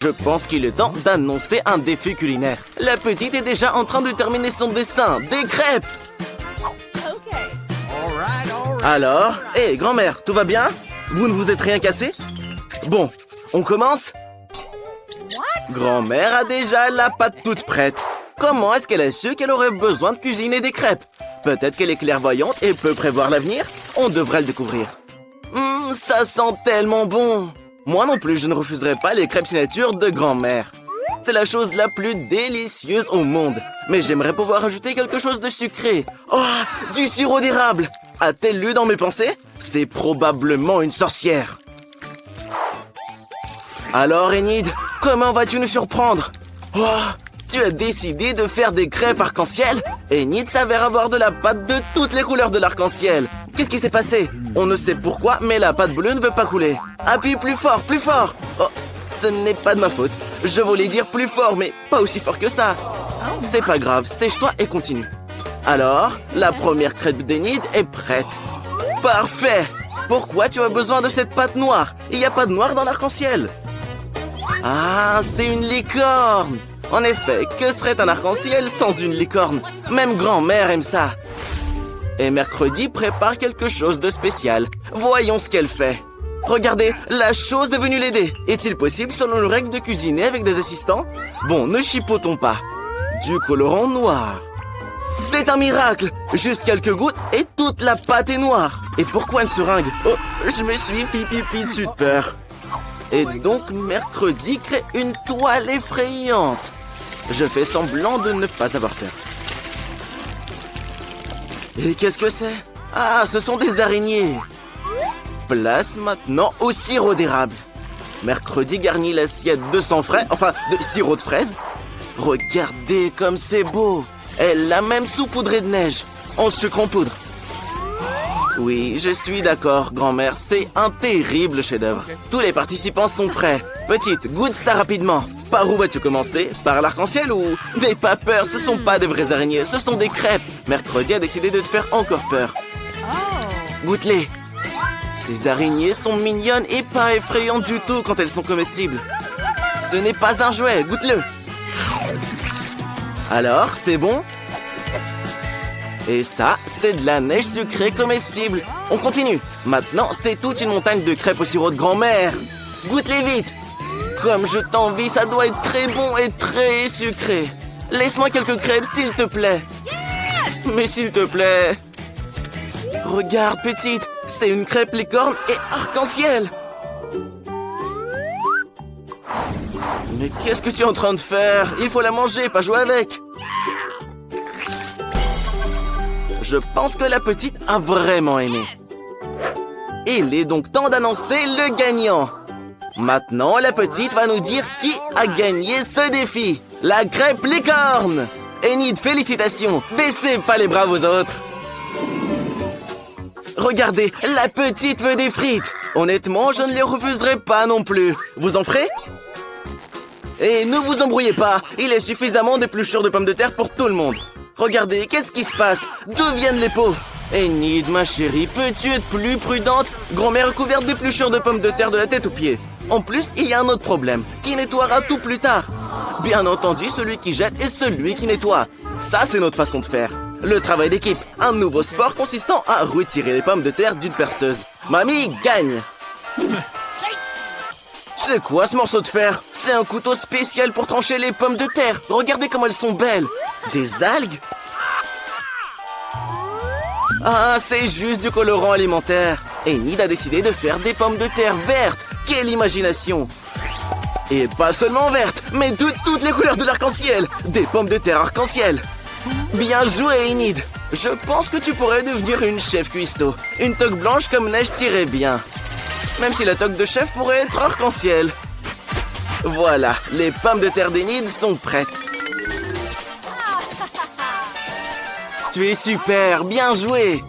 Je pense qu'il est temps d'annoncer un défi culinaire. La petite est déjà en train de terminer son dessin. Des crêpes! Alors, hé, grand-mère, tout va bien? Vous ne vous êtes rien cassé? Bon, on commence? Grand-mère a déjà la pâte toute prête. Comment est-ce qu'elle a su qu'elle aurait besoin de cuisiner des crêpes? Peut-être qu'elle est clairvoyante et peut prévoir l'avenir? On devrait le découvrir. Ça sent tellement bon! Moi non plus, je ne refuserai pas les crêpes signature de grand-mère. C'est la chose la plus délicieuse au monde. Mais j'aimerais pouvoir ajouter quelque chose de sucré. Oh, du sirop d'érable! A-t-elle lu dans mes pensées? C'est probablement une sorcière. Alors, Enid, comment vas-tu nous surprendre? Oh, tu as décidé de faire des crêpes arc-en-ciel? Enid s'avère avoir de la pâte de toutes les couleurs de l'arc-en-ciel. Qu'est-ce qui s'est passé? On ne sait pourquoi, mais la pâte bleue ne veut pas couler. Appuie plus fort, plus fort! Oh, ce n'est pas de ma faute. Je voulais dire plus fort, mais pas aussi fort que ça. C'est pas grave, sèche-toi et continue. Alors, la première crêpe d'Enid est prête. Parfait! Pourquoi tu as besoin de cette pâte noire? Il n'y a pas de noir dans l'arc-en-ciel. Ah, c'est une licorne! En effet, que serait un arc-en-ciel sans une licorne? Même grand-mère aime ça. Et mercredi prépare quelque chose de spécial. Voyons ce qu'elle fait. Regardez, la chose est venue l'aider. Est-il possible, selon nos règles, de cuisiner avec des assistants? Bon, ne chipotons pas. Du colorant noir. C'est un miracle! Juste quelques gouttes et toute la pâte est noire. Et pourquoi une seringue? Oh, je me suis fait pipi dessus de peur. Et donc, mercredi crée une toile effrayante. Je fais semblant de ne pas avoir peur. Et qu'est-ce que c'est? Ah, ce sont des araignées. Place maintenant au sirop d'érable. Mercredi garnit l'assiette de sirop de fraise. Regardez comme c'est beau. Elle l'a même saupoudré de neige. En sucre en poudre. Oui, je suis d'accord, grand-mère. C'est un terrible chef-d'œuvre. Tous les participants sont prêts. Petite, goûte ça rapidement. Par où vas-tu commencer? Par l'arc-en-ciel ou... N'aie pas peur, ce sont pas des vraies araignées, ce sont des crêpes. Mercredi a décidé de te faire encore peur. Goûte-les. Ces araignées sont mignonnes et pas effrayantes du tout quand elles sont comestibles. Ce n'est pas un jouet, goûte-le. Alors, c'est bon? Et ça, c'est de la neige sucrée comestible. On continue. Maintenant, c'est toute une montagne de crêpes au sirop de grand-mère. Goûte-les vite. Comme je t'envie, ça doit être très bon et très sucré. Laisse-moi quelques crêpes, s'il te plaît. Mais s'il te plaît. Regarde, petite, c'est une crêpe licorne et arc-en-ciel. Mais qu'est-ce que tu es en train de faire? Il faut la manger, pas jouer avec. Je pense que la petite a vraiment aimé. Il est donc temps d'annoncer le gagnant. Maintenant, la petite va nous dire qui a gagné ce défi. La crêpe licorne. Enid, félicitations. Baissez pas les bras aux autres. Regardez, la petite veut des frites. Honnêtement, je ne les refuserai pas non plus. Vous en ferez? Et ne vous embrouillez pas. Il est suffisamment d'épluchures de pommes de terre pour tout le monde. Regardez, qu'est-ce qui se passe? D'où viennent les pots? Enid, ma chérie, peux-tu être plus prudente? Grand-mère est couverte d'épluchures de pommes de terre de la tête aux pieds. En plus, il y a un autre problème. Qui nettoiera tout plus tard? Bien entendu, celui qui jette et celui qui nettoie. Ça, c'est notre façon de faire. Le travail d'équipe. Un nouveau sport consistant à retirer les pommes de terre d'une perceuse. Mamie gagne. C'est quoi ce morceau de fer? C'est un couteau spécial pour trancher les pommes de terre. Regardez comme elles sont belles. Des algues? Ah, c'est juste du colorant alimentaire. Enid a décidé de faire des pommes de terre vertes. Quelle imagination! Et pas seulement vertes, mais de toutes les couleurs de l'arc-en-ciel. Des pommes de terre arc-en-ciel. Bien joué, Enid. Je pense que tu pourrais devenir une chef cuistot. Une toque blanche comme neige t'irait bien. Même si la toque de chef pourrait être arc-en-ciel. Voilà, les pommes de terre d'Enid sont prêtes. Tu es super, bien joué.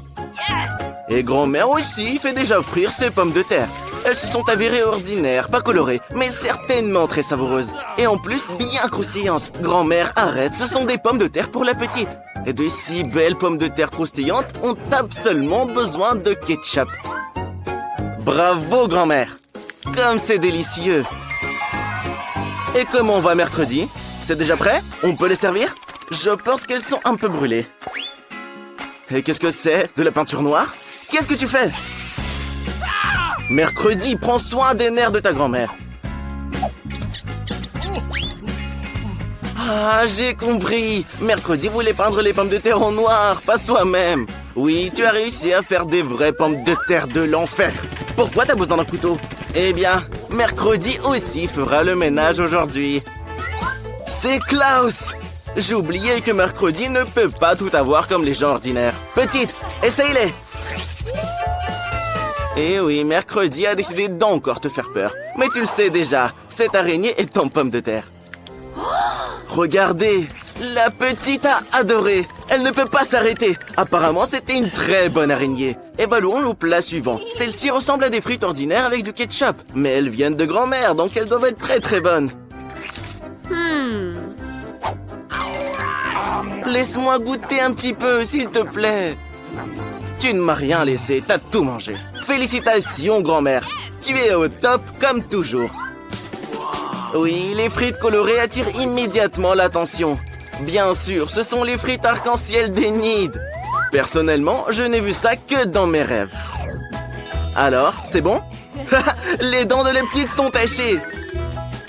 Et grand-mère aussi fait déjà frire ses pommes de terre. Elles se sont avérées ordinaires, pas colorées, mais certainement très savoureuses. Et en plus, bien croustillantes. Grand-mère, arrête, ce sont des pommes de terre pour la petite. Et de si belles pommes de terre croustillantes ont absolument besoin de ketchup. Bravo, grand-mère. Comme c'est délicieux. Et comment va mercredi? C'est déjà prêt? On peut les servir? Je pense qu'elles sont un peu brûlées. Et qu'est-ce que c'est? De la peinture noire? Qu'est-ce que tu fais? Mercredi, prends soin des nerfs de ta grand-mère. Ah, j'ai compris. Mercredi voulait peindre les pommes de terre en noir, pas soi-même. Oui, tu as réussi à faire des vraies pommes de terre de l'enfer. Pourquoi t'as besoin d'un couteau? Eh bien, mercredi aussi fera le ménage aujourd'hui. C'est Klaus! J'ai oublié que mercredi ne peut pas tout avoir comme les gens ordinaires. Petite, essaye-les! Eh oui, mercredi a décidé d'encore te faire peur. Mais tu le sais déjà, cette araignée est en pomme de terre. Regardez, la petite a adoré. Elle ne peut pas s'arrêter. Apparemment, c'était une très bonne araignée. Et ballons au plat suivant. Celle-ci ressemble à des frites ordinaires avec du ketchup. Mais elles viennent de grand-mère, donc elles doivent être très très bonnes. Laisse-moi goûter un petit peu, s'il te plaît. Tu ne m'as rien laissé, t'as tout mangé. Félicitations, grand-mère. Tu es au top comme toujours. Oui, les frites colorées attirent immédiatement l'attention. Bien sûr, ce sont les frites arc-en-ciel d'Enid. Personnellement, je n'ai vu ça que dans mes rêves. Alors, c'est bon? Les dents de la petite sont tachées.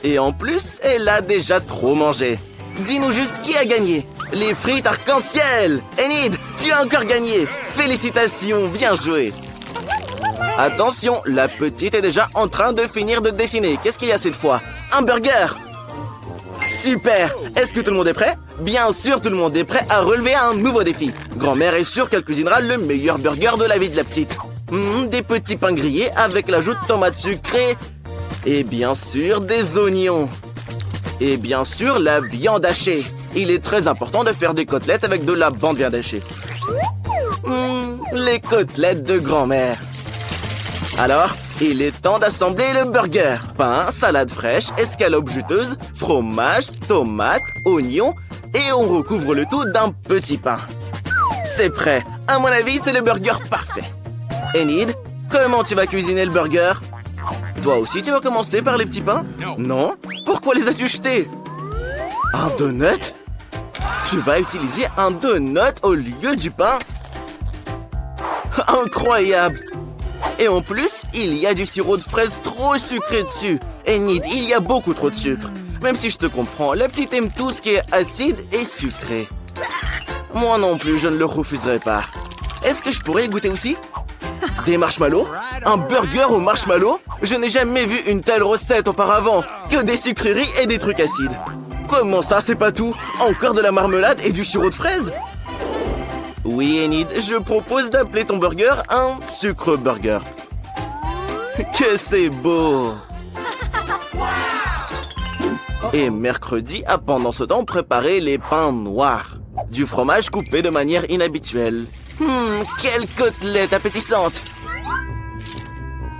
Et en plus, elle a déjà trop mangé. Dis-nous juste qui a gagné. Les frites arc-en-ciel! Enid, tu as encore gagné! Félicitations, bien joué! Attention, la petite est déjà en train de finir de dessiner. Qu'est-ce qu'il y a cette fois? Un burger! Super! Est-ce que tout le monde est prêt? Bien sûr, tout le monde est prêt à relever un nouveau défi. Grand-mère est sûre qu'elle cuisinera le meilleur burger de la vie de la petite. Des petits pains grillés avec l'ajout de tomates sucrées. Et bien sûr, des oignons. Et bien sûr, la viande hachée. Il est très important de faire des côtelettes avec de la bande viande hachée. Les côtelettes de grand-mère. Alors, il est temps d'assembler le burger. Pain, salade fraîche, escalope juteuse, fromage, tomates, oignons et on recouvre le tout d'un petit pain. C'est prêt. À mon avis, c'est le burger parfait. Enid, comment tu vas cuisiner le burger? Toi aussi, tu vas commencer par les petits pains? Non? Pourquoi les as-tu jetés? Un donut? Tu vas utiliser un donut au lieu du pain? Incroyable! Et en plus, il y a du sirop de fraise trop sucré dessus. Enid, il y a beaucoup trop de sucre. Même si je te comprends, la petite aime tout ce qui est acide et sucré. Moi non plus, je ne le refuserai pas. Est-ce que je pourrais y goûter aussi? Des marshmallows? Un burger au marshmallow? Je n'ai jamais vu une telle recette auparavant. Que des sucreries et des trucs acides. Comment ça, c'est pas tout? Encore de la marmelade et du sirop de fraise? Oui, Enid, je propose d'appeler ton burger un sucre burger. Que c'est beau! Et mercredi a pendant ce temps préparé les pains noirs. Du fromage coupé de manière inhabituelle. Quelle côtelette appétissante!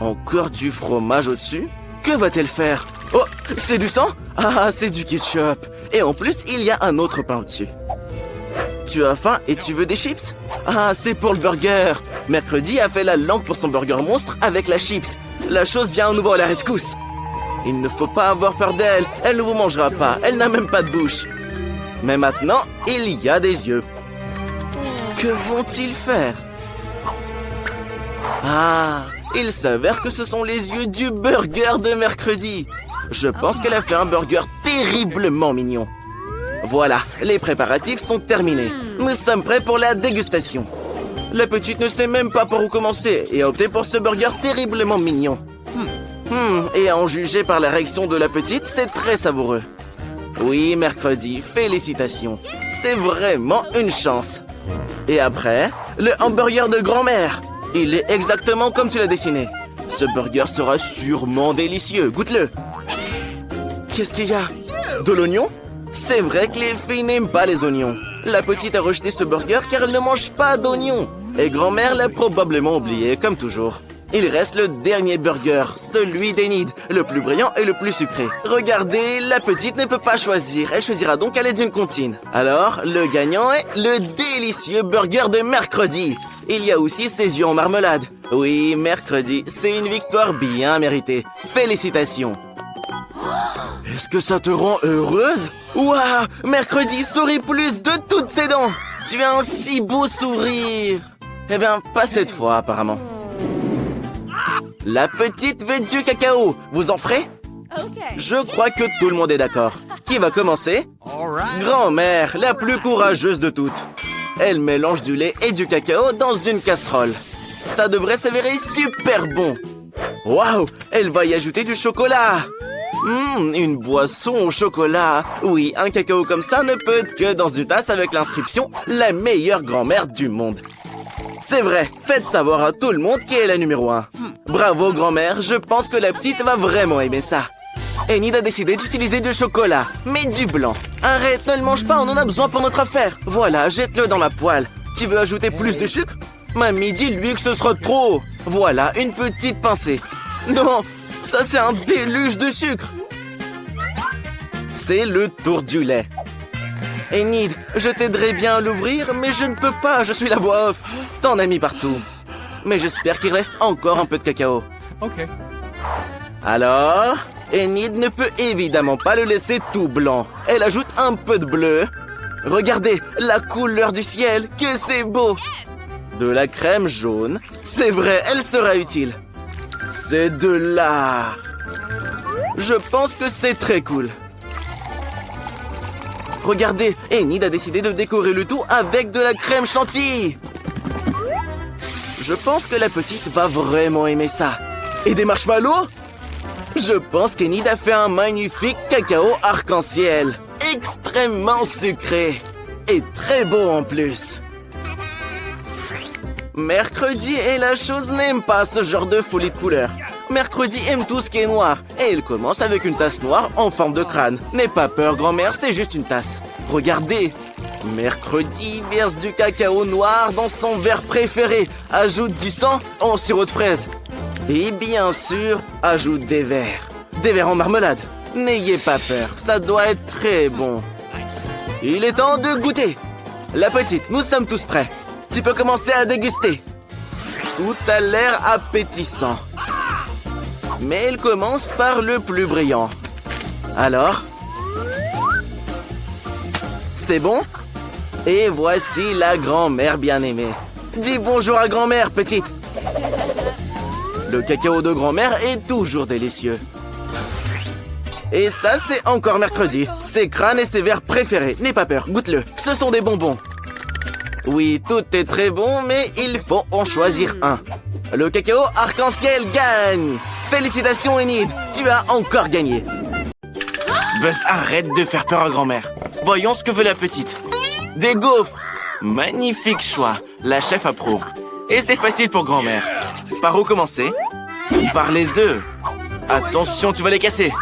Encore du fromage au-dessus? Que va-t-elle faire? Oh, c'est du sang? Ah, c'est du ketchup. Et en plus, il y a un autre pain au-dessus. Tu as faim et tu veux des chips? Ah, c'est pour le burger. Mercredi a fait la langue pour son burger monstre avec la chips. La chose vient à nouveau à la rescousse. Il ne faut pas avoir peur d'elle. Elle ne vous mangera pas. Elle n'a même pas de bouche. Mais maintenant, il y a des yeux. Que vont-ils faire? Ah, il s'avère que ce sont les yeux du burger de mercredi. Je pense qu'elle a fait un burger terriblement mignon. Voilà, les préparatifs sont terminés. Nous sommes prêts pour la dégustation. La petite ne sait même pas par où commencer et a opté pour ce burger terriblement mignon. Et à en juger par la réaction de la petite, c'est très savoureux. Oui, mercredi, félicitations. C'est vraiment une chance. Et après, le hamburger de grand-mère. Il est exactement comme tu l'as dessiné. Ce burger sera sûrement délicieux. Goûte-le. Qu'est-ce qu'il y a? De l'oignon? C'est vrai que les filles n'aiment pas les oignons. La petite a rejeté ce burger car elle ne mange pas d'oignons. Et grand-mère l'a probablement oublié, comme toujours. Il reste le dernier burger, celui d'Enid, le plus brillant et le plus sucré. Regardez, la petite ne peut pas choisir. Elle choisira donc à l'aide d'une comptine. Alors, le gagnant est le délicieux burger de mercredi. Il y a aussi ses yeux en marmelade. Oui, mercredi, c'est une victoire bien méritée. Félicitations. Est-ce que ça te rend heureuse? Waouh! Mercredi sourit plus de toutes ses dents! Tu as un si beau sourire! Eh bien, pas cette fois, apparemment. La petite veut du cacao. Vous en ferez? Je crois que tout le monde est d'accord. Qui va commencer? Grand-mère, la plus courageuse de toutes. Elle mélange du lait et du cacao dans une casserole. Ça devrait s'avérer super bon. Waouh! Elle va y ajouter du chocolat. Une boisson au chocolat. Oui, un cacao comme ça ne peut être que dans une tasse avec l'inscription « La meilleure grand-mère du monde ». C'est vrai, faites savoir à tout le monde qui est la numéro 1. Bravo grand-mère, je pense que la petite va vraiment aimer ça. Enid a décidé d'utiliser du chocolat, mais du blanc. Arrête, ne le mange pas, on en a besoin pour notre affaire. Voilà, jette-le dans la poêle. Tu veux ajouter plus de sucre? Mamie, dis-lui que ce sera trop. Voilà, une petite pincée. Non, ça c'est un déluge de sucre. C'est le tour du lait. Enid, je t'aiderais bien à l'ouvrir, mais je ne peux pas, je suis la voix off. T'en as mis partout. Mais j'espère qu'il reste encore un peu de cacao. Ok. Alors, Enid ne peut évidemment pas le laisser tout blanc. Elle ajoute un peu de bleu. Regardez, la couleur du ciel, que c'est beau. De la crème jaune. C'est vrai, elle sera utile. C'est de l'art. Je pense que c'est très cool. Regardez, Enid a décidé de décorer le tout avec de la crème chantilly. Je pense que la petite va vraiment aimer ça. Et des marshmallows? Je pense qu'Enid a fait un magnifique cacao arc-en-ciel. Extrêmement sucré. Et très beau en plus. Mercredi et la chose n'aime pas ce genre de folie de couleurs. Mercredi aime tout ce qui est noir. Et il commence avec une tasse noire en forme de crâne. N'aie pas peur, grand-mère, c'est juste une tasse. Regardez. Mercredi verse du cacao noir dans son verre préféré. Ajoute du sang en sirop de fraise. Et bien sûr, ajoute des verres. Des verres en marmelade. N'ayez pas peur, ça doit être très bon. Il est temps de goûter. La petite, nous sommes tous prêts. Tu peux commencer à déguster. Tout a l'air appétissant. Mais il commence par le plus brillant. Alors? C'est bon? Et voici la grand-mère bien-aimée. Dis bonjour à grand-mère, petite. Le cacao de grand-mère est toujours délicieux. Et ça, c'est encore mercredi. Ses crânes et ses verres préférés. N'aie pas peur, goûte-le. Ce sont des bonbons. Oui, tout est très bon, mais il faut en choisir un. Le cacao arc-en-ciel gagne. Félicitations, Enid. Tu as encore gagné. Buzz, arrête de faire peur à grand-mère. Voyons ce que veut la petite. Des gaufres. Magnifique choix. La chef approuve. Et c'est facile pour grand-mère. Par où commencer? Par les œufs. Attention, tu vas les casser.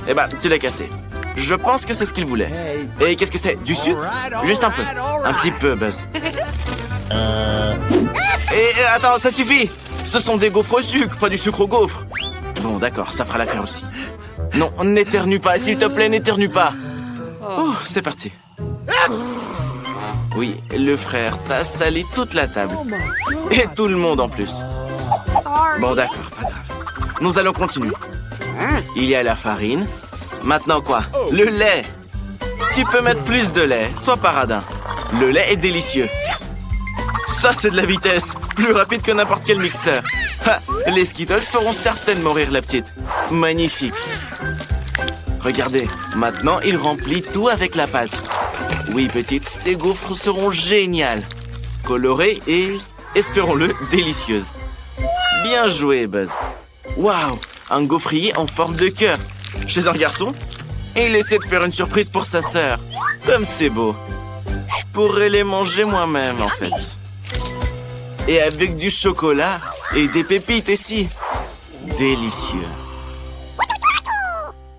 Eh ben, tu l'as cassé. Je pense que c'est ce qu'il voulait. Et qu'est-ce que c'est? Du sucre? Juste un peu. Un petit peu, Buzz. Et attends, ça suffit. Ce sont des gaufres au sucre, pas du sucre au gaufre. Bon, d'accord, ça fera l'affaire aussi. Non, n'éternue pas, s'il te plaît, n'éternue pas. Oh, c'est parti. Oui, le frère t'a sali toute la table. Et tout le monde en plus. Bon, d'accord, pas grave. Nous allons continuer. Il y a la farine. Maintenant quoi? Le lait. Tu peux mettre plus de lait, sois paradin. Le lait est délicieux. Ça, c'est de la vitesse. Plus rapide que n'importe quel mixeur. Ha, les Skittles feront certainement rire la petite. Magnifique. Regardez, maintenant, il remplit tout avec la pâte. Oui, petite, ces gaufres seront géniales. Colorées et, espérons-le, délicieuses. Bien joué, Buzz. Waouh, un gaufrier en forme de cœur. Chez un garçon? Et il essaie de faire une surprise pour sa sœur. Comme c'est beau. Je pourrais les manger moi-même, en fait. Et avec du chocolat et des pépites aussi. Délicieux.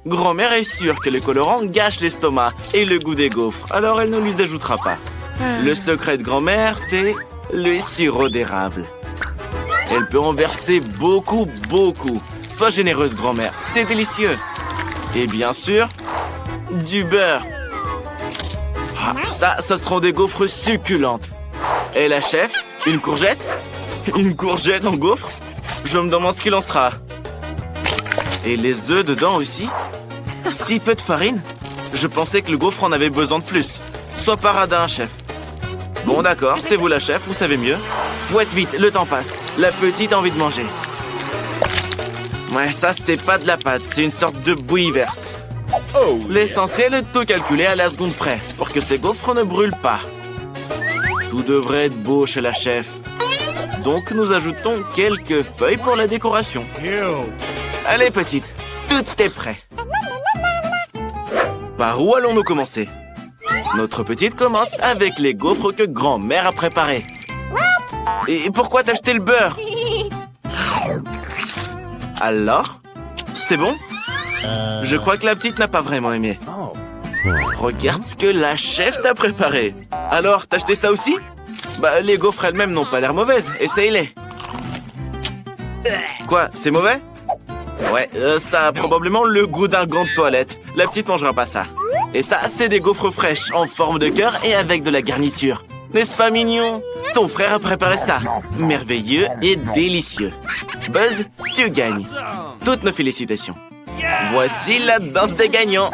Grand-mère est sûre que les colorants gâchent l'estomac et le goût des gaufres, alors elle ne les ajoutera pas. Le secret de grand-mère, c'est le sirop d'érable. Elle peut en verser beaucoup, beaucoup. Sois généreuse, grand-mère, c'est délicieux. Et bien sûr, du beurre. Ah, ça seront des gaufres succulentes. Et la chef, une courgette? Une courgette en gaufre? Je me demande ce qu'il en sera. Et les œufs dedans aussi? Si peu de farine? Je pensais que le gaufre en avait besoin de plus. Sois pas radin, chef. Bon, d'accord, c'est vous la chef, vous savez mieux. Fouette vite, le temps passe. La petite a envie de manger. Ouais, ça, c'est pas de la pâte, c'est une sorte de bouillie verte. L'essentiel est de tout calculer à la seconde près, pour que ces gaufres ne brûlent pas. Tout devrait être beau chez la chef. Donc, nous ajoutons quelques feuilles pour la décoration. Allez, petite, tout est prêt. Par où allons-nous commencer? Notre petite commence avec les gaufres que grand-mère a préparées. Et pourquoi t'as acheté le beurre? Alors? C'est bon? Je crois que la petite n'a pas vraiment aimé. Regarde ce que la chef t'a préparé. Alors, t'as acheté ça aussi? Bah, les gaufres elles-mêmes n'ont pas l'air mauvaises. Essaye-les. Quoi, c'est mauvais? Ouais, ça a probablement le goût d'un gant de toilette. La petite mangera pas ça. Et ça, c'est des gaufres fraîches, en forme de cœur et avec de la garniture. N'est-ce pas mignon? Ton frère a préparé ça. Merveilleux et délicieux. Buzz, tu gagnes. Toutes nos félicitations. Voici la danse des gagnants.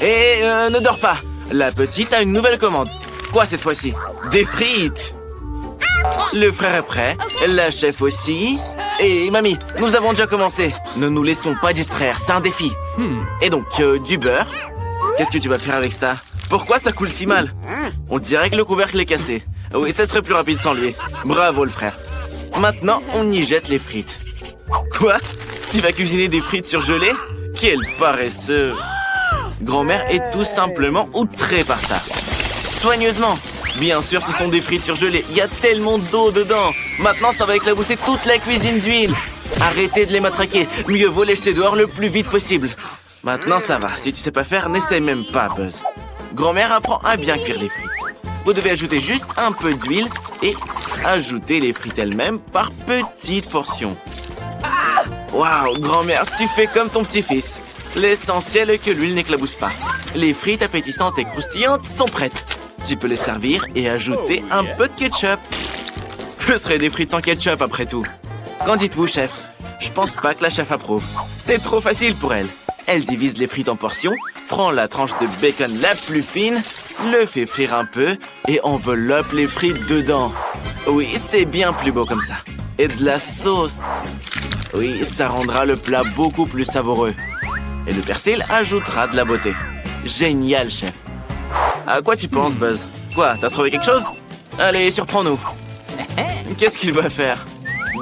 Et ne dors pas. La petite a une nouvelle commande. Quoi cette fois-ci? Des frites. Le frère est prêt. La chef aussi. Et mamie, nous avons déjà commencé. Ne nous laissons pas distraire, c'est un défi. Et donc, du beurre. Qu'est-ce que tu vas faire avec ça? Pourquoi ça coule si mal? On dirait que le couvercle est cassé. Oui, ça serait plus rapide sans lui. Bravo le frère. Maintenant, on y jette les frites. Quoi? Tu vas cuisiner des frites surgelées? Quel paresseux! Grand-mère est tout simplement outrée par ça. Soigneusement. Bien sûr, ce sont des frites surgelées. Il y a tellement d'eau dedans. Maintenant, ça va éclabousser toute la cuisine d'huile. Arrêtez de les matraquer. Mieux vaut les jeter dehors le plus vite possible. Maintenant, ça va. Si tu sais pas faire, n'essaie même pas, Buzz. Grand-mère apprend à bien cuire les frites. Vous devez ajouter juste un peu d'huile et ajouter les frites elles-mêmes par petites portions. Waouh, grand-mère, tu fais comme ton petit-fils. L'essentiel est que l'huile n'éclabousse pas. Les frites appétissantes et croustillantes sont prêtes. Tu peux les servir et ajouter un peu de ketchup. Que seraient des frites sans ketchup après tout? Qu'en dites-vous, chef? Je pense pas que la chef approuve. C'est trop facile pour elle. Elle divise les frites en portions, prend la tranche de bacon la plus fine, le fait frire un peu et enveloppe les frites dedans. Oui, c'est bien plus beau comme ça. Et de la sauce. Oui, ça rendra le plat beaucoup plus savoureux. Et le persil ajoutera de la beauté. Génial, chef. À quoi tu penses, Buzz? Quoi, t'as trouvé quelque chose? Allez, surprends-nous. Qu'est-ce qu'il va faire?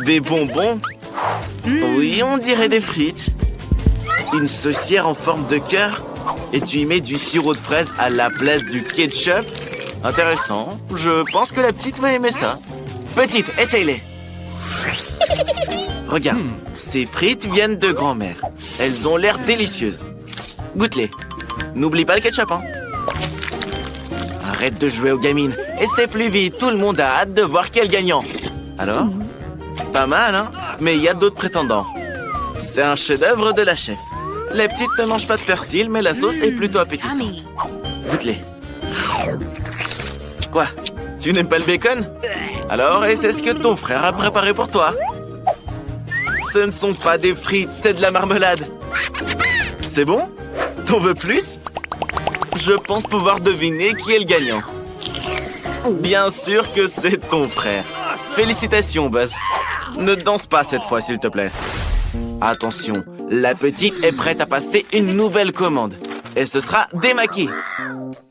Des bonbons? Oui, on dirait des frites. Une saucière en forme de cœur? Et tu y mets du sirop de fraise à la place du ketchup? Intéressant. Je pense que la petite va aimer ça. Petite, essaye-les. Regarde, ces frites viennent de grand-mère. Elles ont l'air délicieuses. Goûte-les. N'oublie pas le ketchup, hein. Arrête de jouer aux gamines. Essaie plus vite, tout le monde a hâte de voir quel gagnant. Alors? Pas mal, hein? Mais il y a d'autres prétendants. C'est un chef-d'œuvre de la chef. La petite ne mange pas de persil, mais la sauce est plutôt appétissante. Goûte-les. Quoi? Tu n'aimes pas le bacon? Alors, et c'est ce que ton frère a préparé pour toi. Ce ne sont pas des frites, c'est de la marmelade. C'est bon? T'en veux plus? Je pense pouvoir deviner qui est le gagnant. Bien sûr que c'est ton frère. Félicitations, Buzz. Ne danse pas cette fois, s'il te plaît. Attention, la petite est prête à passer une nouvelle commande. Et ce sera des maquis.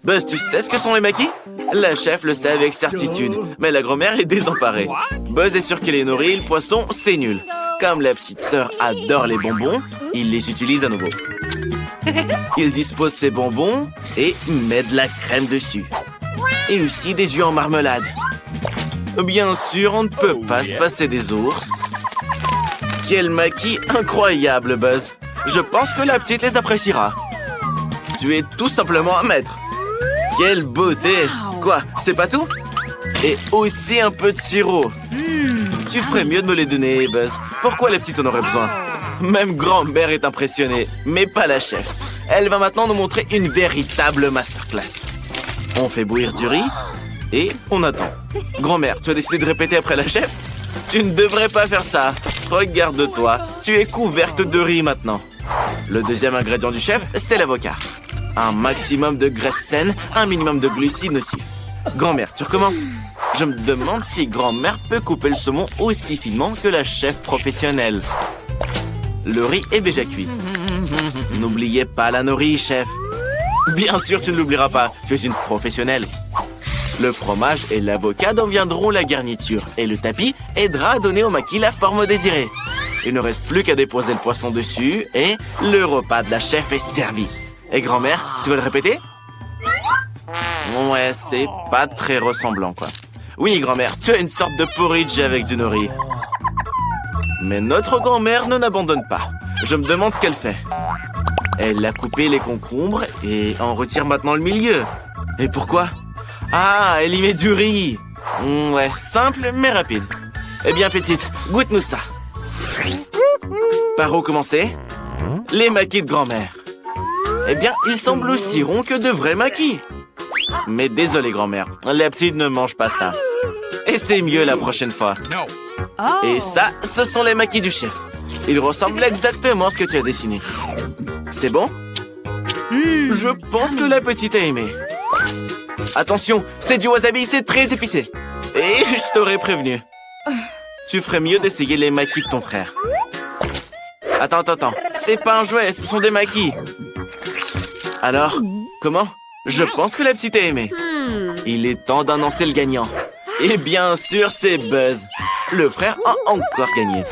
Buzz, tu sais ce que sont les maquis? La chef le sait avec certitude, mais la grand-mère est désemparée. Buzz est sûr qu'il est nourri, le poisson, c'est nul. Comme la petite sœur adore les bonbons, il les utilise à nouveau. Il dispose ses bonbons et met de la crème dessus. Et aussi des œufs en marmelade. Bien sûr, on ne peut pas se passer des ours. Quel maquis incroyable, Buzz. Je pense que la petite les appréciera. Tu es tout simplement un maître. Quelle beauté. Quoi, c'est pas tout? Et aussi un peu de sirop. Tu ferais mieux de me les donner, Buzz. Pourquoi la petite en aurait besoin? Même grand-mère est impressionnée, mais pas la chef. Elle va maintenant nous montrer une véritable masterclass. On fait bouillir du riz et on attend. Grand-mère, tu as décidé de répéter après la chef? Tu ne devrais pas faire ça. Regarde-toi, tu es couverte de riz maintenant. Le deuxième ingrédient du chef, c'est l'avocat. Un maximum de graisse saine, un minimum de glucides nocifs. Grand-mère, tu recommences? Je me demande si grand-mère peut couper le saumon aussi finement que la chef professionnelle. Le riz est déjà cuit. N'oubliez pas la nori, chef. Bien sûr, tu ne l'oublieras pas. Tu es une professionnelle. Le fromage et l'avocat deviendront la garniture. Et le tapis aidera à donner au maquis la forme désirée. Il ne reste plus qu'à déposer le poisson dessus et le repas de la chef est servi. Et grand-mère, tu veux le répéter? Ouais, c'est pas très ressemblant, quoi. Oui, grand-mère, tu as une sorte de porridge avec du nori. Mais notre grand-mère ne n'abandonne pas. Je me demande ce qu'elle fait. Elle a coupé les concombres et en retire maintenant le milieu. Et pourquoi? Ah, elle y met du riz. Ouais, simple mais rapide. Eh bien, petite, goûte-nous ça. Par où commencer? Les maquis de grand-mère. Eh bien, ils semblent aussi ronds que de vrais maquis. Mais désolé, grand-mère, la petite ne mange pas ça. Et c'est mieux la prochaine fois. Et ça, ce sont les maquis du chef. Ils ressemblent exactement à ce que tu as dessiné. C'est bon? Je pense que la petite a aimé. Attention, c'est du wasabi, c'est très épicé. Et je t'aurais prévenu. Tu ferais mieux d'essayer les maquis de ton frère. Attends. C'est pas un jouet, ce sont des maquis. Alors, comment? Je pense que la petite a aimé. Il est temps d'annoncer le gagnant. Et bien sûr, c'est Buzz. Le frère a encore gagné.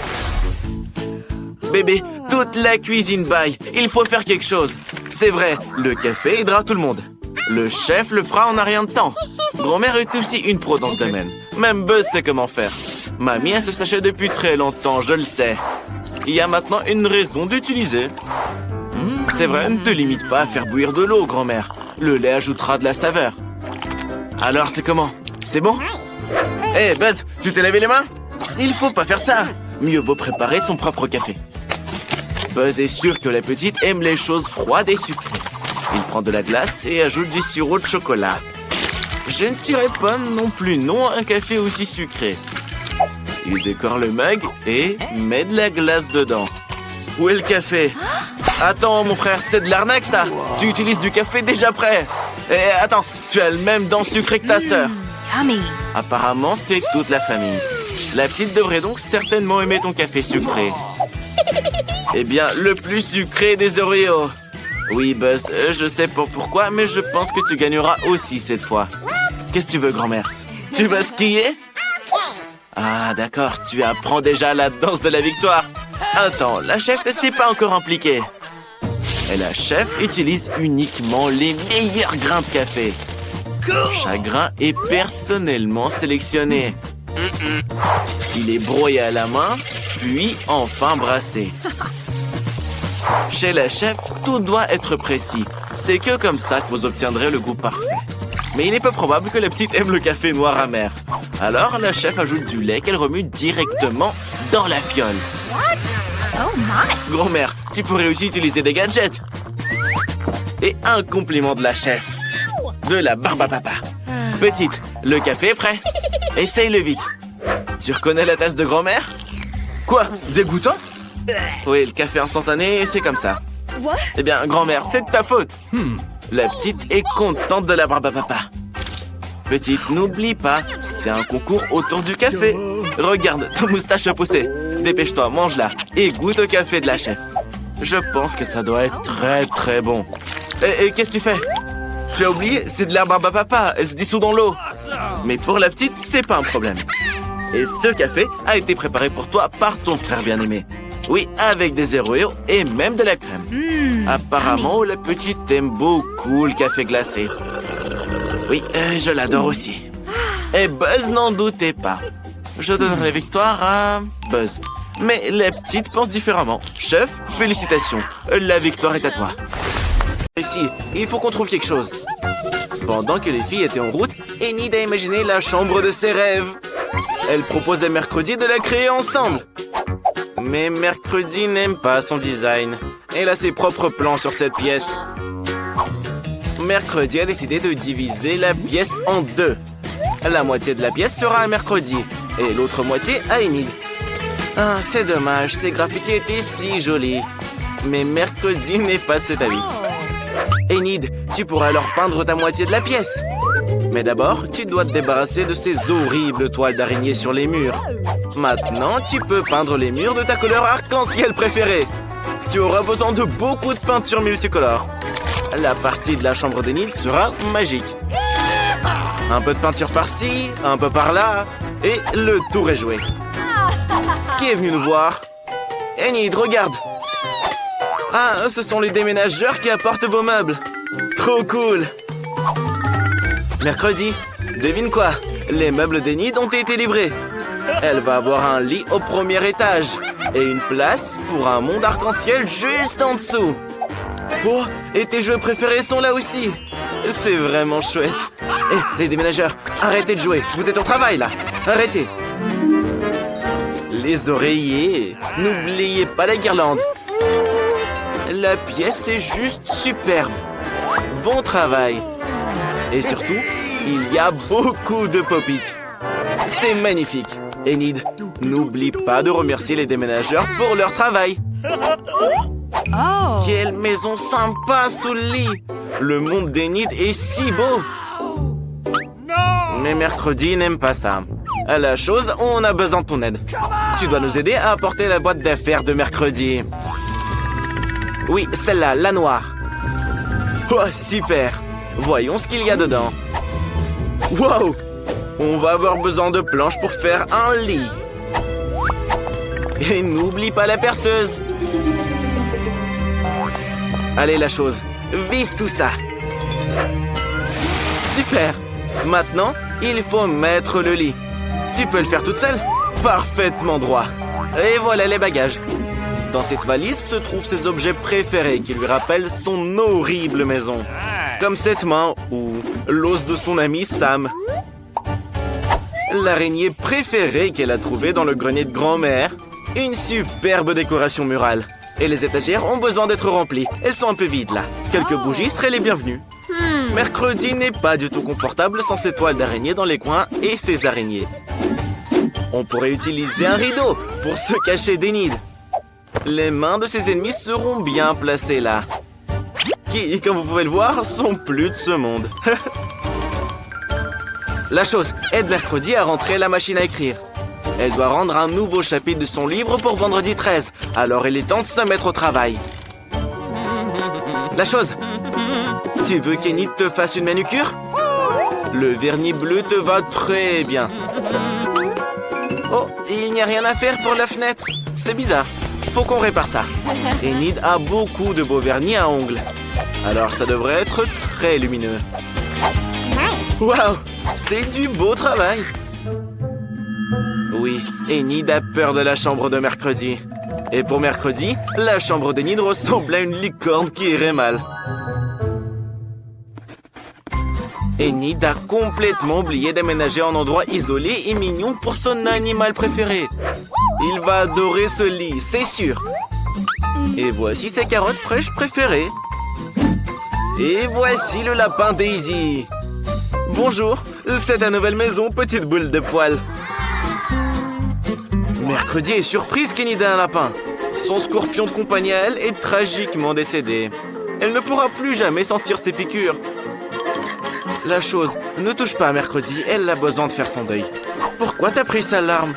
Bébé, toute la cuisine baille. Il faut faire quelque chose. C'est vrai, le café aidera tout le monde. Le chef le fera en un rien de temps. Grand-mère est aussi une pro dans ce domaine. Même Buzz sait comment faire. Mamie a ce sachet depuis très longtemps, je le sais. Il y a maintenant une raison d'utiliser. C'est vrai, ne te limite pas à faire bouillir de l'eau, grand-mère. Le lait ajoutera de la saveur. Alors, c'est comment? C'est bon? Hé, Buzz, tu t'es lavé les mains? Il faut pas faire ça. Mieux vaut préparer son propre café. Buzz est sûr que la petite aime les choses froides et sucrées. Il prend de la glace et ajoute du sirop de chocolat. Je ne dirais pas non plus non à un café aussi sucré. Il décore le mug et met de la glace dedans. Où est le café? Attends, mon frère, c'est de l'arnaque, ça. Tu utilises du café déjà prêt. Et attends, tu as le même dent sucré que ta sœur. Apparemment, c'est toute la famille. La petite devrait donc certainement aimer ton café sucré. Eh bien, le plus sucré des Oreos. Oui, Buzz, je sais pas pourquoi, mais je pense que tu gagneras aussi cette fois. Qu'est-ce que tu veux, grand-mère? Tu vas skier? Ah, d'accord, tu apprends déjà la danse de la victoire. Attends, la chef ne s'est pas encore impliquée. Et la chef utilise uniquement les meilleurs grains de café. Chaque grain est personnellement sélectionné. Il est broyé à la main, puis enfin brassé. Chez la chef, tout doit être précis. C'est que comme ça que vous obtiendrez le goût parfait. Mais il est peu probable que la petite aime le café noir amer. Alors la chef ajoute du lait qu'elle remue directement dans la fiole. Grand-mère, tu pourrais aussi utiliser des gadgets. Et un compliment de la chef. De la barbe à papa. Petite, le café est prêt. Essaye-le vite. Tu reconnais la tasse de grand-mère? Quoi? Dégoûtant? Oui, le café instantané, c'est comme ça. Eh bien, grand-mère, c'est de ta faute. La petite est contente de la barbe à papa. Petite, n'oublie pas, c'est un concours autour du café. Regarde, ta moustache a poussé. Dépêche-toi, mange-la et goûte au café de la chef. Je pense que ça doit être très très bon. Et qu'est-ce que tu fais? Tu as oublié, c'est de la barbe à papa, elle se dissout dans l'eau. Mais pour la petite, c'est pas un problème. Et ce café a été préparé pour toi par ton frère bien-aimé. Oui, avec des Oreos et même de la crème. Apparemment, la petite aime beaucoup le café glacé. Oui, je l'adore aussi. Et Buzz n'en doutait pas. Je donnerai la victoire à Buzz. Mais la petite pense différemment. Chef, félicitations. La victoire est à toi. Ici, il faut qu'on trouve quelque chose. Pendant que les filles étaient en route, Enid a imaginé la chambre de ses rêves. Elle propose à Mercredi de la créer ensemble. Mais Mercredi n'aime pas son design. Elle a ses propres plans sur cette pièce. Mercredi a décidé de diviser la pièce en deux. La moitié de la pièce sera à Mercredi et l'autre moitié à Enid. Ah, c'est dommage, ces graffitis étaient si jolis. Mais mercredi n'est pas de cet avis. Enid, tu pourras alors peindre ta moitié de la pièce. Mais d'abord, tu dois te débarrasser de ces horribles toiles d'araignée sur les murs. Maintenant, tu peux peindre les murs de ta couleur arc-en-ciel préférée. Tu auras besoin de beaucoup de peinture multicolore. La partie de la chambre d'Enid sera magique. Un peu de peinture par-ci, un peu par-là, et le tour est joué. Qui est venu nous voir? Enid, regarde! Ah, ce sont les déménageurs qui apportent vos meubles. Trop cool! Mercredi, devine quoi? Les meubles d'Enid ont été livrés. Elle va avoir un lit au premier étage et une place pour un monde arc-en-ciel juste en dessous. Oh, et tes jeux préférés sont là aussi. C'est vraiment chouette. Hé, les déménageurs, arrêtez de jouer. Vous êtes au travail, là. Arrêtez. Les oreillers. N'oubliez pas la guirlande. La pièce est juste superbe. Bon travail. Et surtout, il y a beaucoup de pop-it. C'est magnifique. Enid, n'oublie pas de remercier les déménageurs pour leur travail. Oh. Quelle maison sympa sous le lit. Le monde d'Enid est si beau. Mais mercredi n'aime pas ça. À la chose, on a besoin de ton aide. Tu dois nous aider à apporter la boîte d'affaires de mercredi. Oui, celle-là, la noire. Oh, super. Voyons ce qu'il y a dedans. Wow! On va avoir besoin de planches pour faire un lit. Et n'oublie pas la perceuse. Allez, la chose. Vise tout ça. Super. Maintenant, il faut mettre le lit. Tu peux le faire toute seule? Parfaitement droit. Et voilà les bagages. Dans cette valise se trouvent ses objets préférés qui lui rappellent son horrible maison. Comme cette main ou l'os de son ami Sam. L'araignée préférée qu'elle a trouvée dans le grenier de grand-mère. Une superbe décoration murale. Et les étagères ont besoin d'être remplies. Elles sont un peu vides là. Quelques bougies seraient les bienvenues. Mercredi n'est pas du tout confortable sans ses toiles d'araignée dans les coins et ses araignées. On pourrait utiliser un rideau pour se cacher d'Enid. Les mains de ses ennemis seront bien placées là. Qui, comme vous pouvez le voir, sont plus de ce monde. La chose, aide mercredi à rentrer la machine à écrire. Elle doit rendre un nouveau chapitre de son livre pour vendredi 13. Alors il est temps de se mettre au travail. La chose, tu veux qu'Enid te fasse une manucure? Le vernis bleu te va très bien. Oh, il n'y a rien à faire pour la fenêtre. C'est bizarre. Faut qu'on répare ça. Enid a beaucoup de beaux vernis à ongles. Alors ça devrait être très lumineux. Waouh, c'est du beau travail. Oui, Enid a peur de la chambre de mercredi. Et pour mercredi, la chambre d'Enid ressemble à une licorne qui irait mal. Enid a complètement oublié d'aménager un endroit isolé et mignon pour son animal préféré. Il va adorer ce lit, c'est sûr. Et voici ses carottes fraîches préférées. Et voici le lapin Daisy. Bonjour, c'est ta nouvelle maison, petite boule de poils. Mercredi est surprise qu'Enid a un lapin. Son scorpion de compagnie à elle est tragiquement décédé. Elle ne pourra plus jamais sentir ses piqûres. La chose, ne touche pas à mercredi, elle a besoin de faire son deuil. Pourquoi t'as pris sa larme?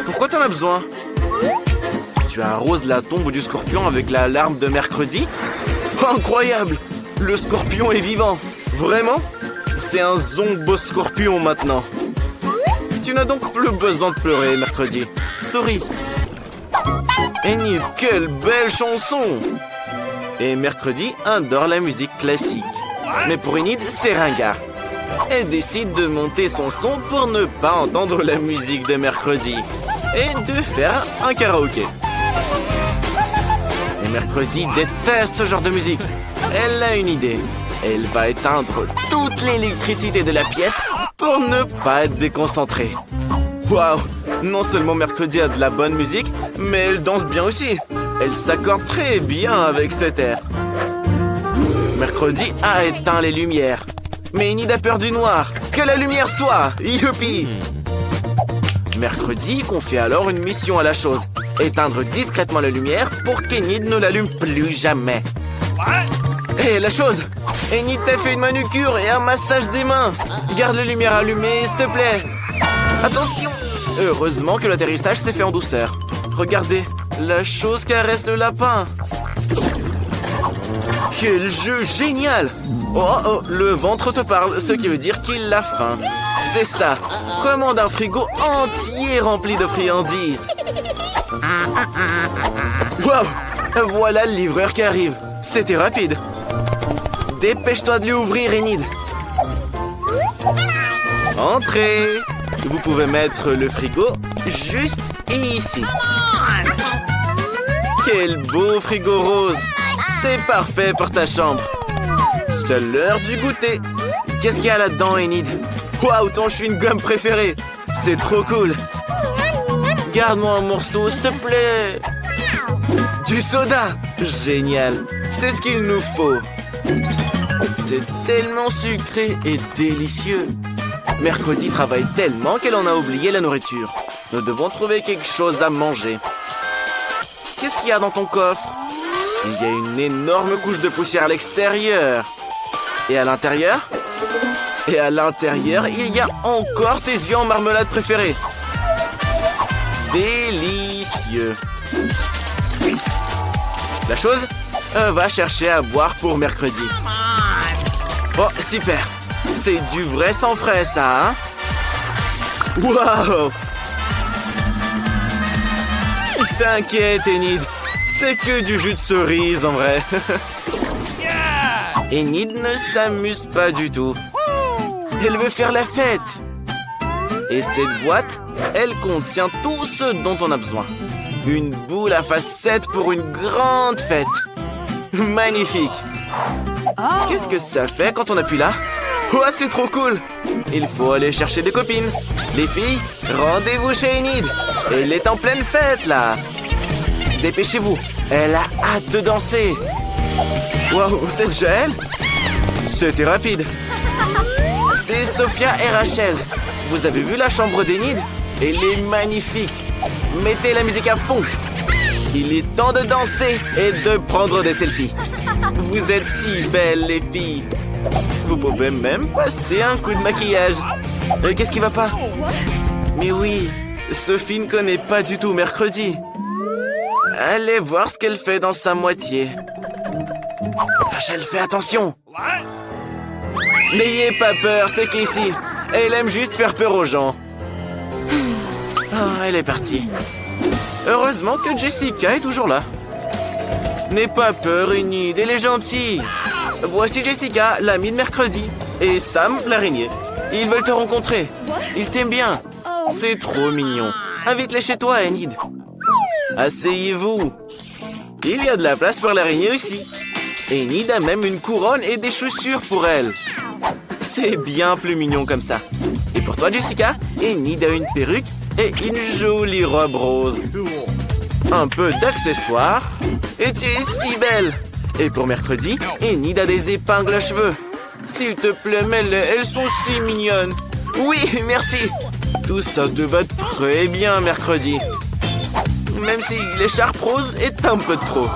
Pourquoi t'en as besoin? Tu arroses la tombe du scorpion avec la larme de mercredi? Incroyable! Le scorpion est vivant! Vraiment? C'est un zombo-scorpion maintenant. Tu n'as donc plus besoin de pleurer mercredi. Souris. Enid, quelle belle chanson! Et mercredi adore la musique classique. Mais pour Enid, c'est ringard. Elle décide de monter son son pour ne pas entendre la musique de mercredi. Et de faire un karaoké. Et mercredi déteste ce genre de musique. Elle a une idée. Elle va éteindre toute l'électricité de la pièce pour ne pas être déconcentrée. Waouh! Non seulement mercredi a de la bonne musique, mais elle danse bien aussi. Elle s'accorde très bien avec cet air. Mercredi a éteint les lumières. Mais Enid a peur du noir. Que la lumière soit! Youpi! Mercredi confie alors une mission à la chose. éteindre discrètement la lumière pour qu'Enid ne l'allume plus jamais. Hé, la chose! Enid t'a fait une manucure et un massage des mains. Garde la lumière allumée, s'il te plaît. Attention! Heureusement que l'atterrissage s'est fait en douceur. Regardez, la chose caresse le lapin. Quel jeu génial! Oh, le ventre te parle, ce qui veut dire qu'il a faim. C'est ça. Commande un frigo entier rempli de friandises. Waouh! Voilà le livreur qui arrive. C'était rapide. Dépêche-toi de lui ouvrir, Enid. Entrez. Vous pouvez mettre le frigo juste ici. Quel beau frigo rose. C'est parfait pour ta chambre. C'est l'heure du goûter. Qu'est-ce qu'il y a là-dedans, Enid? Waouh, ton chewing-gum préféré. C'est trop cool. Garde-moi un morceau, s'il te plaît. Du soda. Génial. C'est ce qu'il nous faut. C'est tellement sucré et délicieux. Mercredi travaille tellement qu'elle en a oublié la nourriture. Nous devons trouver quelque chose à manger. Qu'est-ce qu'il y a dans ton coffre? Il y a une énorme couche de poussière à l'extérieur. Et à l'intérieur? Et à l'intérieur, il y a encore tes yeux en marmelade préférés. Délicieux. La chose? Va chercher à boire pour mercredi. Oh, super. C'est du vrai sang frais, ça, hein? Wow! T'inquiète, Enid. C'est que du jus de cerise, en vrai. Enid ne s'amuse pas du tout. Elle veut faire la fête. Et cette boîte, elle contient tout ce dont on a besoin. Une boule à facettes pour une grande fête. Magnifique. Qu'est-ce que ça fait quand on appuie là? Oh, c'est trop cool. Il faut aller chercher des copines. Les filles, rendez-vous chez Enid. Elle est en pleine fête, là. Dépêchez-vous. Elle a hâte de danser. Waouh, c'est déjà elle? C'était rapide. C'est Sophia et Rachel. Vous avez vu la chambre d'Enid? Elle est magnifique. Mettez la musique à fond. Il est temps de danser et de prendre des selfies. Vous êtes si belles, les filles. Vous pouvez même passer un coup de maquillage. Qu'est-ce qui va pas? Mais oui, Sophie ne connaît pas du tout mercredi. Allez voir ce qu'elle fait dans sa moitié. Rachel, fais attention. N'ayez pas peur, c'est Casey. Elle aime juste faire peur aux gens. Elle est partie. Heureusement que Jessica est toujours là. N'aie pas peur, Enid, elle est gentille. Voici Jessica, l'amie de mercredi. Et Sam, l'araignée. Ils veulent te rencontrer. Ils t'aiment bien. C'est trop mignon. Invite-les chez toi, Enid. Asseyez-vous. Il y a de la place pour l'araignée aussi. Enid a même une couronne et des chaussures pour elle. C'est bien plus mignon comme ça. Et pour toi, Jessica, Enid a une perruque et une jolie robe rose. Un peu d'accessoires. Et tu es si belle. Et pour mercredi, Enid a des épingles à cheveux. S'il te plaît, mets-les, elles sont si mignonnes. Oui, merci. Tout ça te va très bien mercredi. Même si l'écharpe rose est un peu trop.